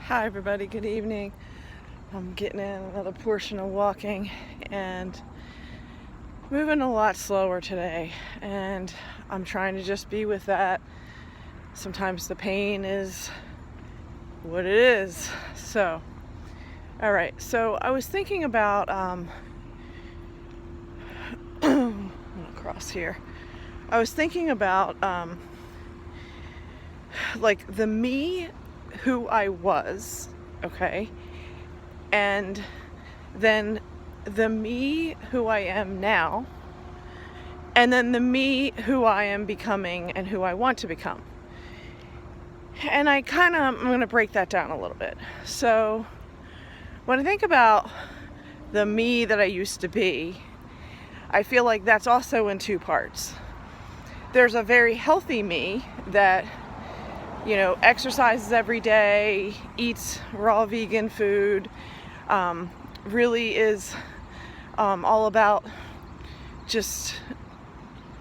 Hi everybody, good evening. I'm getting in another portion of walking and moving a lot slower today, and I'm trying to just be with that. Sometimes the pain is what it is. So, alright, so I was thinking about, I'm gonna cross here. I was thinking about, like the me who I was, okay, and then the me who I am now, and then the me who I am becoming and who I want to become. And I'm going to break that down a little bit. So when I think about the me that I used to be, I feel like that's also in two parts. There's a very healthy me that, you know, exercises every day, eats raw vegan food, really is all about just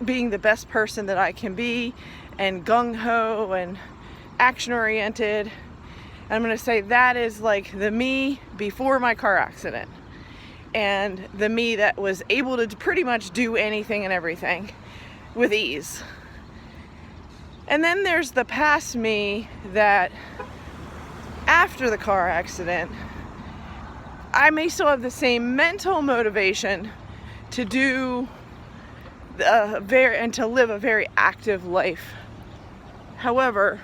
being the best person that I can be, and gung-ho and action-oriented. And I'm going to say that is like the me before my car accident, and the me that was able to pretty much do anything and everything with ease. And then there's the past me that, after the car accident, I may still have the same mental motivation to do and to live a very active life. However,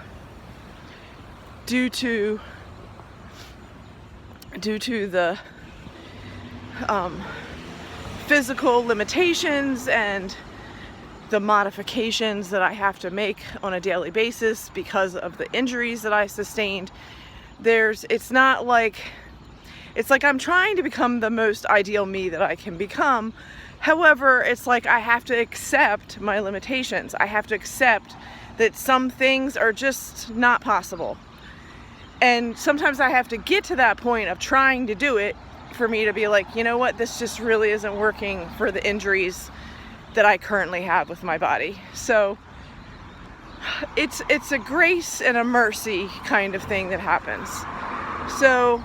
due to the physical limitations and the modifications that I have to make on a daily basis because of the injuries that I sustained, it's like I'm trying to become the most ideal me that I can become. However, it's like I have to accept my limitations. I have to accept that some things are just not possible. And sometimes I have to get to that point of trying to do it for me to be like, you know what, this just really isn't working for the injuries that I currently have with my body. So it's a grace and a mercy kind of thing that happens. So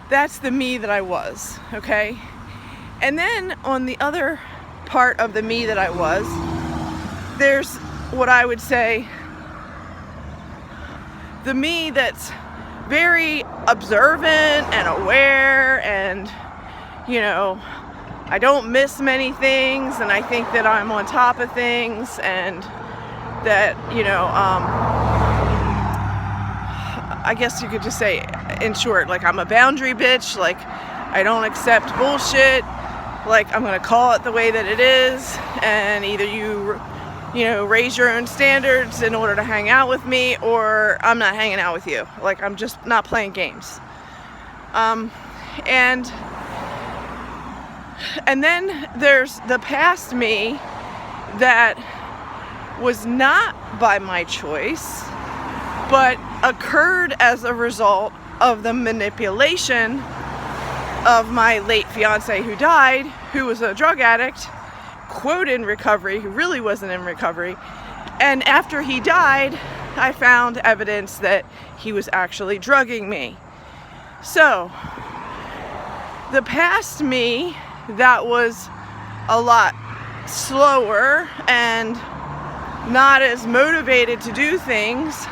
that's the me that I was, okay? And then on the other part of the me that I was, there's what I would say the me that's very observant and aware, and, you know, I don't miss many things, and I think that I'm on top of things, and that, you know, I guess you could just say, in short, like I'm a boundary bitch. Like I don't accept bullshit. Like I'm gonna call it the way that it is, and either you raise your own standards in order to hang out with me, or I'm not hanging out with you. Like I'm just not playing games. And then there's the past me that was not by my choice, but occurred as a result of the manipulation of my late fiance who died, who was a drug addict, quote in recovery, who really wasn't in recovery. And after he died, I found evidence that he was actually drugging me. So the past me that was a lot slower and not as motivated to do things,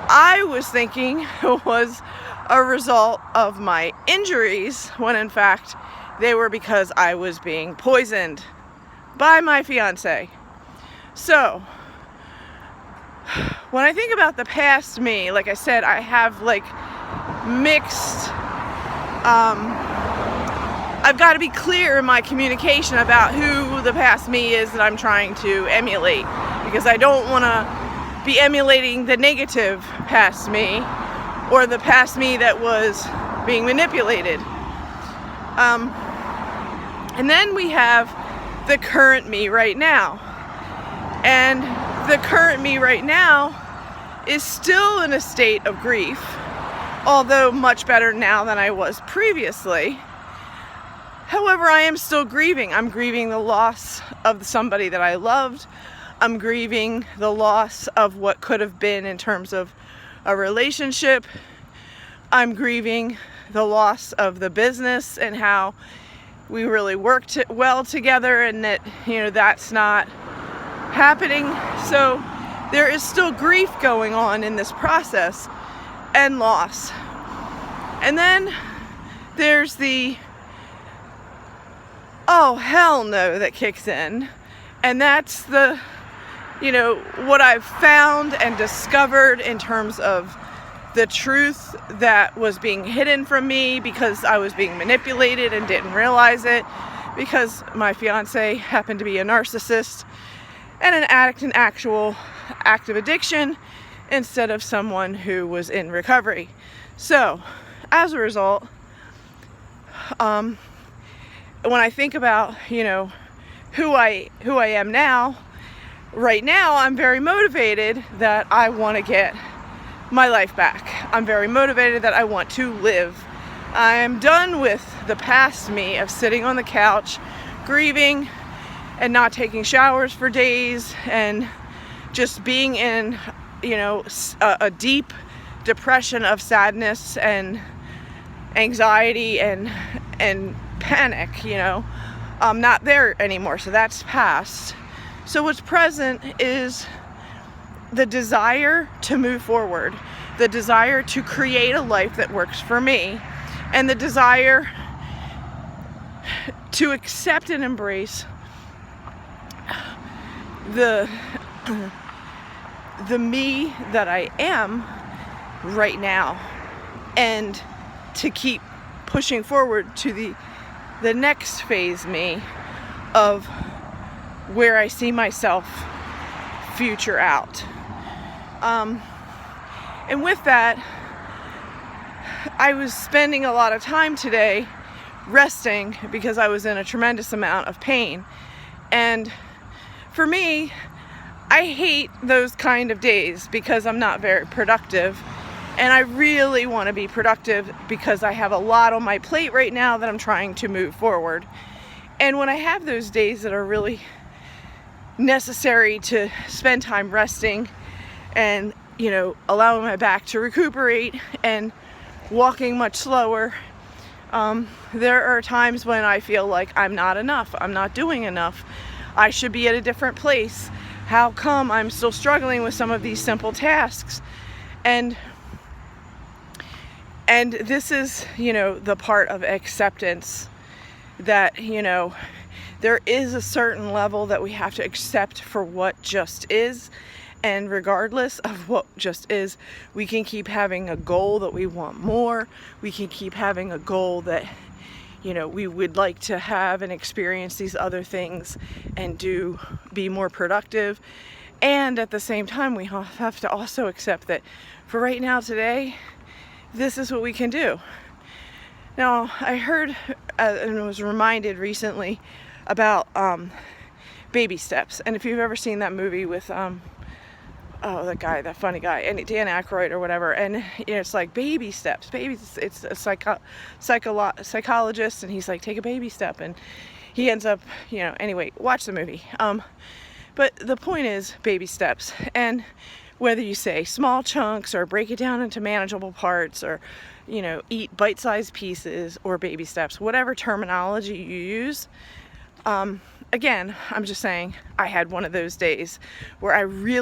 I was thinking was a result of my injuries, when in fact they were because I was being poisoned by my fiance. So when I think about the past me, like I said, I have like mixed, I've got to be clear in my communication about who the past me is that I'm trying to emulate, because I don't want to be emulating the negative past me or the past me that was being manipulated. And then we have the current me right now. And the current me right now is still in a state of grief, although much better now than I was previously. However, I am still grieving. I'm grieving the loss of somebody that I loved. I'm grieving the loss of what could have been in terms of a relationship. I'm grieving the loss of the business and how we really worked well together, and that, that's not happening. So there is still grief going on in this process and loss. And then there's the oh hell no that kicks in, and that's the what I've found and discovered in terms of the truth that was being hidden from me because I was being manipulated and didn't realize it, because my fiance happened to be a narcissist and an addict in actual active addiction instead of someone who was in recovery. So as a result, when I think about who I am now, right now I'm very motivated that I want to get my life back. I'm very motivated that I want to live. I am done with the past me of sitting on the couch, grieving and not taking showers for days, and just being in, a deep depression of sadness and anxiety and panic. I'm not there anymore, so that's past. So what's present is the desire to move forward, the desire to create a life that works for me, and the desire to accept and embrace the me that I am right now, and to keep pushing forward to the next phase me of where I see myself future out. And with that, I was spending a lot of time today resting because I was in a tremendous amount of pain. And for me, I hate those kind of days because I'm not very productive. And I really want to be productive because I have a lot on my plate right now that I'm trying to move forward. And when I have those days that are really necessary to spend time resting and allowing my back to recuperate and walking much slower, there are times when I feel like I'm not enough, I'm not doing enough, I should be at a different place. How come I'm still struggling with some of these simple tasks? And this is the part of acceptance that there is a certain level that we have to accept for what just is. And regardless of what just is, we can keep having a goal that we want more. We can keep having a goal that, we would like to have and experience these other things and be more productive. And at the same time, we have to also accept that for right now, today, this is what we can do. Now, I heard and was reminded recently about baby steps. And if you've ever seen that movie with that funny guy, and Dan Aykroyd or whatever, and it's like baby steps, it's a psychologist, and he's like, take a baby step, and he ends up, anyway, watch the movie. But the point is baby steps, and whether you say small chunks or break it down into manageable parts, or eat bite-sized pieces, or baby steps, whatever terminology you use, again, I'm just saying I had one of those days where I really